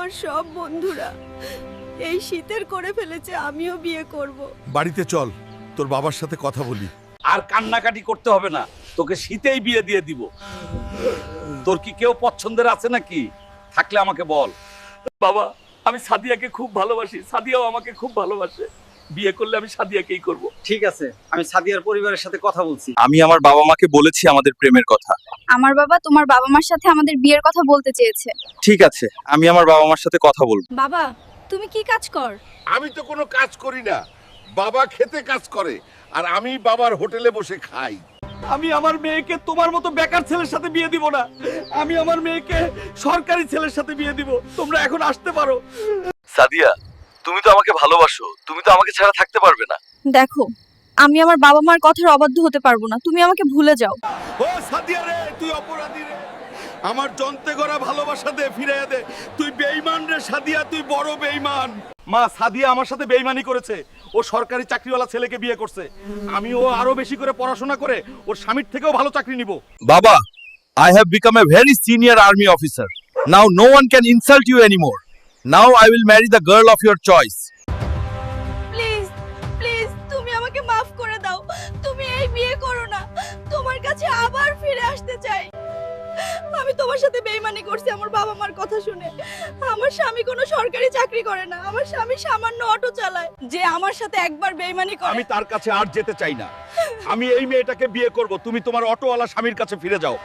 আমার সব বন্ধুরা এই শীতের করে ফেলেছে, আমিও বিয়ে করব। বাড়িতে চল, তোর বাবার সাথে কথা বলি। আর কান্নাকাটি করতে হবে না, তোকে শীতেই বিয়ে দিয়ে দিব। তোর কি কেউ পছন্দের আছে নাকি? থাকলে আমাকে বল। বাবা, আমি সাদিয়াকে খুব ভালোবাসি, সাদিয়াও আমাকে খুব ভালোবাসে। বিয়ে করলে আমি সাদিয়াকেই করব। ঠিক আছে, আমি সাদিয়ার পরিবারের সাথে কথা বলছি। আমি আমার বাবা মাকে বলেছি আমাদের প্রেমের কথা। আমার বাবা তোমার বাবা মার সাথে আমাদের বিয়ের কথা বলতে চেয়েছে। ঠিক আছে, আমি আমার বাবা মার সাথে কথা বলবো। বাবা, তুমি কি কাজ কর? আমি তো কোনো কাজ করি না, বাবা খেতে কাজ করে, আর আমি বাবার হোটেলে বসে খাই। আমি আমার মেয়েকে তোমার মতো বেকার ছেলের সাথে বিয়ে দিব না, আমি আমার মেয়েকে সরকারি ছেলের সাথে বিয়ে দিব। তোমরা এখন আসতে পারো। সাদিয়া, তুমি তো আমাকে ভালোবাসো, তুমি তো আমাকে ছাড়া থাকতে পারবে না। দেখো, আমি আমার বাবা মার কথার অবাধ্য হতে পারবো না, তুমি আমাকে ভুলে যাও। ও সাদিয়া রে, তুই অপরাধী রে। আমার জন্তে গড়া ভালোবাসা দে, ফিরিয়ে দে। তুই বেঈমান রে সাদিয়া, তুই বড় বেঈমান। মা, সাদিয়া আমার সাথে বেইমানি করেছে। ও সরকারি চাকরিওয়ালা ছেলেকে বিয়ে করছে। আমি ও আরো বেশি করে পড়াশোনা করে ওর স্বামীর থেকেও ভালো চাকরি নিব। বাবা, I have become a very senior army officer. Now no one can insult you anymore. Now I will marry the girl of your choice. Please please, তুমি আমাকে মাফ করে দাও। তুমি এই বিয়ে করো না, তোমার কাছে আবার ফিরে আসতে চাই। আমি তোমার সাথে বেইমানি করছি আমার বাবা মার কথা শুনে। আমার স্বামী কোনো সরকারি চাকরি করে না, আমার স্বামী সামান্য অটো চালায়। যে আমার সাথে একবার বেইমানি করে, আমি তার কাছে আর যেতে চাই না। আমি এই মেয়েটাকে বিয়ে করব। তুমি তোমার অটোওয়ালা স্বামীর কাছে ফিরে যাও।